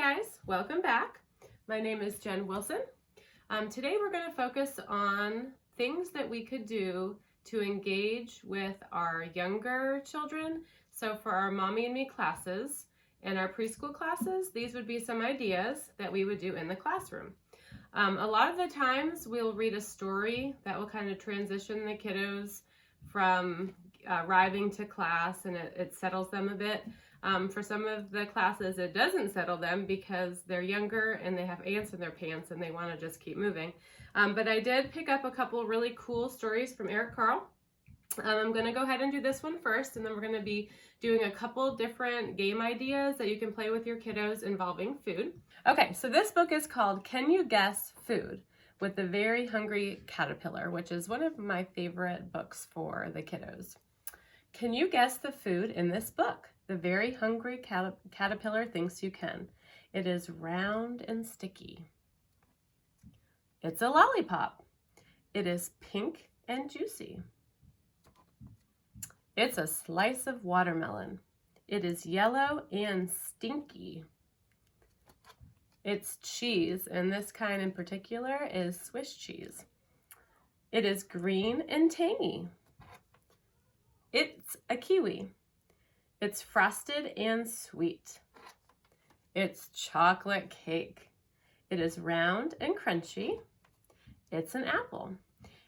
guys, welcome back. My name is Jen Wilson. Today we're going to focus on things that we could do to engage with our younger children. So for our Mommy and Me classes and our preschool classes, these would be some ideas that we would do in the classroom. A lot of the times we'll read a story that will kind of transition the kiddos from arriving to class, and it settles them a bit. For some of the classes, it doesn't settle them because they're younger and they have ants in their pants and they want to just keep moving. But I did pick up a couple really cool stories from Eric Carle. I'm going to go ahead and do this one first, and then we're going to be doing a couple different game ideas that you can play with your kiddos involving food. Okay, so this book is called Can You Guess Food? With the Very Hungry Caterpillar, which is one of my favorite books for the kiddos. Can you guess the food in this book? The Very Hungry Caterpillar Thinks You Can. It is round and sticky. It's a lollipop. It is pink and juicy. It's a slice of watermelon. It is yellow and stinky. It's cheese, and this kind in particular is Swiss cheese. It is green and tangy. It's a kiwi. It's frosted and sweet. It's chocolate cake. It is round and crunchy. It's an apple.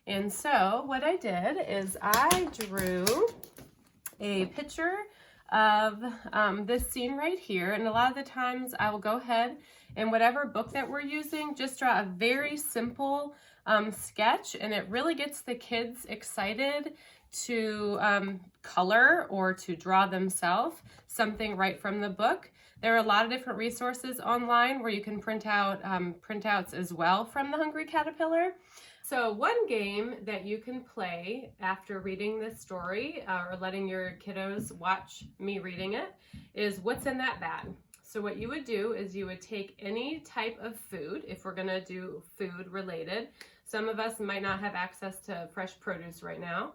And so what I did is I drew a picture of this scene right here, and a lot of the times I will go ahead and whatever book that we're using, just draw a very simple sketch, and it really gets the kids excited to color or to draw themselves something right from the book. There are a lot of different resources online where you can print out printouts as well from the Hungry Caterpillar. So one game that you can play after reading this story or letting your kiddos watch me reading it is what's in that bag. So what you would do is you would take any type of food, if we're gonna do food related. Some of us might not have access to fresh produce right now.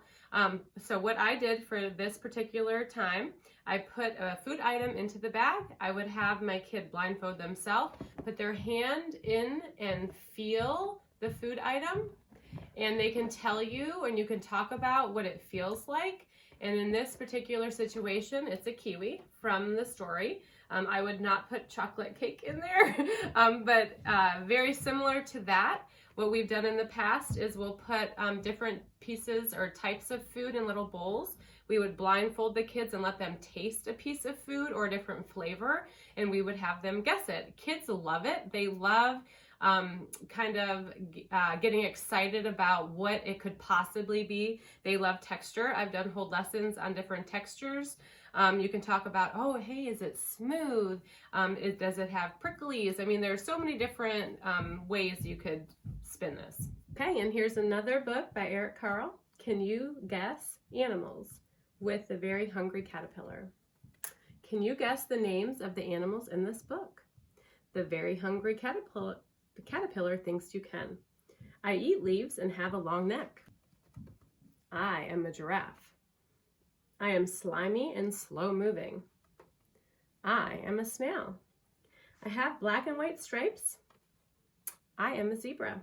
So what I did for this particular time, I put a food item into the bag. I would have my kid blindfold themselves, put their hand in and feel the food item, and they can tell you and you can talk about what it feels like. And in this particular situation, it's a kiwi from the story. I would not put chocolate cake in there, but very similar to that. What we've done in the past is we'll put different pieces or types of food in little bowls. We would blindfold the kids and let them taste a piece of food or a different flavor, and we would have them guess it. Kids love it. They love getting excited about what it could possibly be. They love texture. I've done whole lessons on different textures. You can talk about, oh, hey, is it smooth? Does it have pricklies? I mean, there's so many different ways you could spin this. Okay, and here's another book by Eric Carle. Can you guess animals? With the Very Hungry Caterpillar. Can you guess the names of the animals in this book? The Very Hungry Caterpillar Thinks You Can. I eat leaves and have a long neck. I am a giraffe. I am slimy and slow moving. I am a snail. I have black and white stripes. I am a zebra.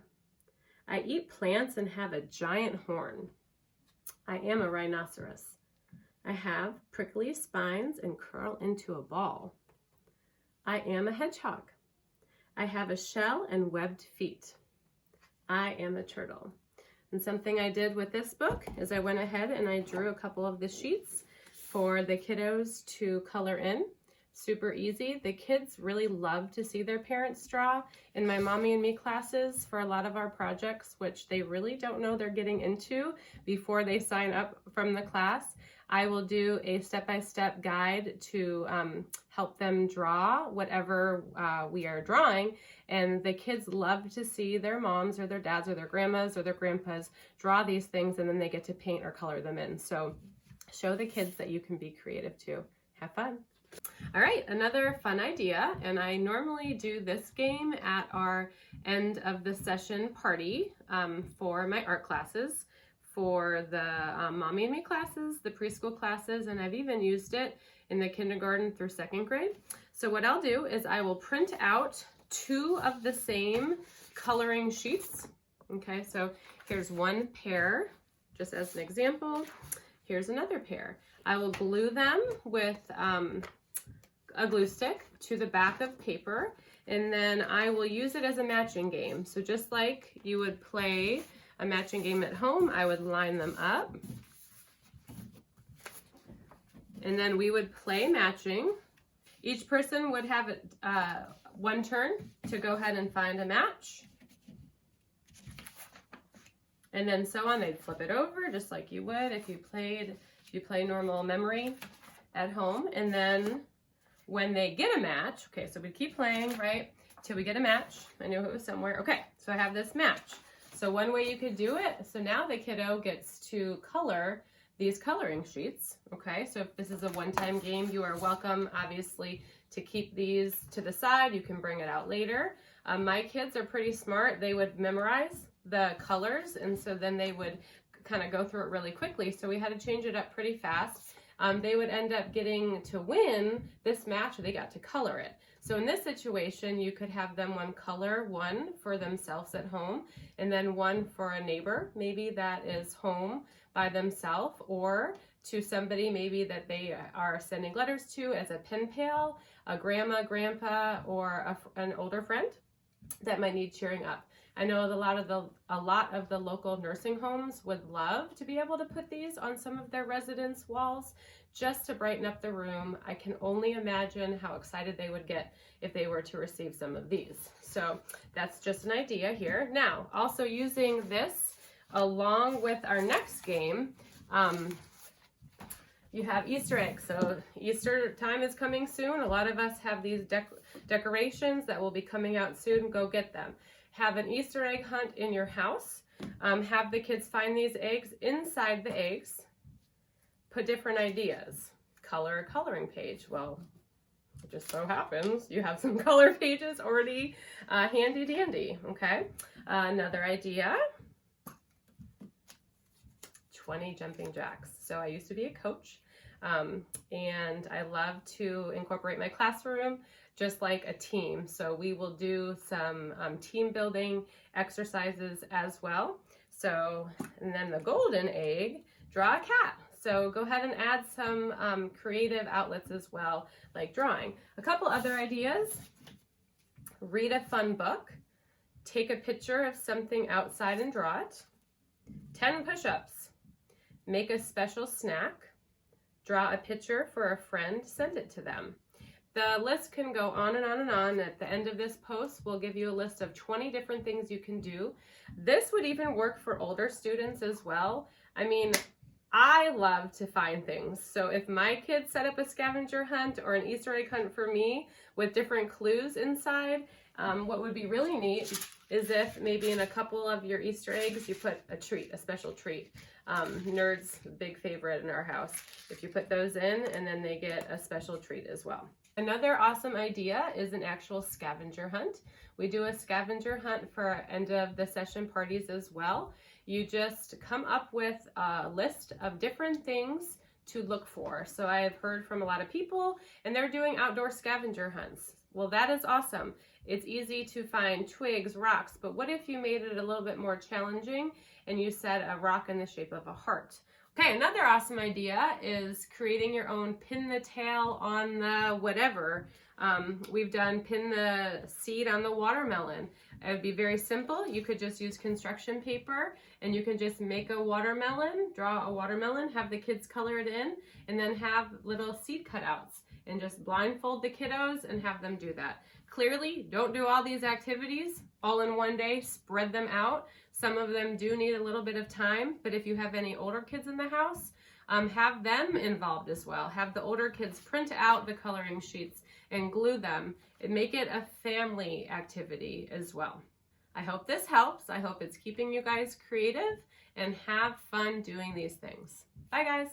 I eat plants and have a giant horn. I am a rhinoceros. I have prickly spines and curl into a ball. I am a hedgehog. I have a shell and webbed feet. I am a turtle. And something I did with this book is I went ahead and I drew a couple of the sheets for the kiddos to color in. Super easy. The kids really love to see their parents draw. In my Mommy and Me classes for a lot of our projects, which they really don't know they're getting into before they sign up from the class, I will do a step-by-step guide to help them draw whatever we are drawing. And the kids love to see their moms or their dads or their grandmas or their grandpas draw these things, and then they get to paint or color them in. So show the kids that you can be creative too. Have fun. All right, another fun idea, and I normally do this game at our end of the session party for my art classes. for the Mommy and Me classes, the preschool classes, and I've even used it in the kindergarten through 2nd grade. So what I'll do is I will print out 2 of the same coloring sheets. Okay, so here's one pair, just as an example. Here's another pair. I will glue them with a glue stick to the back of paper, and then I will use it as a matching game. So just like you would play a matching game at home, I would line them up, and then we would play matching. Each person would have one turn to go ahead and find a match. And then so on, they'd flip it over just like you would if you play normal memory at home. And then when they get a match, okay, so we keep playing, right, till we get a match. I knew it was somewhere. Okay, so I have this match. So one way you could do it, so now the kiddo gets to color these coloring sheets, okay? So if this is a one-time game, you are welcome, obviously, to keep these to the side. You can bring it out later. My kids are pretty smart. They would memorize the colors, and so then they would kind of go through it really quickly. So we had to change it up pretty fast. They would end up getting to win this match, or they got to color it. So in this situation, you could have them color one for themselves at home, and then one for a neighbor, maybe that is home by themselves, or to somebody maybe that they are sending letters to as a pen pal, a grandma, grandpa, or an older friend that might need cheering up. I know a lot of the local nursing homes would love to be able to put these on some of their residents' walls just to brighten up the room. I can only imagine how excited they would get if they were to receive some of these. So that's just an idea here. Now, also using this along with our next game, you have Easter eggs. So Easter time is coming soon. A lot of us have these decorations that will be coming out soon. Go get them. Have an Easter egg hunt in your house. Have the kids find these eggs. Inside the eggs, put different ideas. Color a coloring page. Well, it just so happens you have some color pages already handy dandy, okay? Another idea, 20 jumping jacks. So I used to be a coach, and I love to incorporate my classroom just like a team. So we will do some team building exercises as well. So, and then the golden egg, draw a cat. So go ahead and add some creative outlets as well, like drawing. A couple other ideas: read a fun book, take a picture of something outside and draw it, 10 push-ups, make a special snack, draw a picture for a friend, send it to them. The list can go on and on and on. At the end of this post, we'll give you a list of 20 different things you can do. This would even work for older students as well. I mean, I love to find things. So if my kids set up a scavenger hunt or an Easter egg hunt for me with different clues inside, what would be really neat is if maybe in a couple of your Easter eggs you put a treat, a special treat. Nerds, big favorite in our house. If you put those in, and then they get a special treat as well. Another awesome idea is an actual scavenger hunt. We do a scavenger hunt for end of the session parties as well. You just come up with a list of different things to look for. So I have heard from a lot of people, and they're doing outdoor scavenger hunts. Well, that is awesome. It's easy to find twigs, rocks, but what if you made it a little bit more challenging and you said a rock in the shape of a heart? Okay, another awesome idea is creating your own pin the tail on the whatever. We've done pin the seed on the watermelon. It would be very simple. You could just use construction paper, and you can just make a watermelon, draw a watermelon, have the kids color it in, and then have little seed cutouts, and just blindfold the kiddos and have them do that. Clearly, don't do all these activities all in one day. Spread them out. Some of them do need a little bit of time, but if you have any older kids in the house, have them involved as well. Have the older kids print out the coloring sheets and glue them and make it a family activity as well. I hope this helps. I hope it's keeping you guys creative and have fun doing these things. Bye, guys.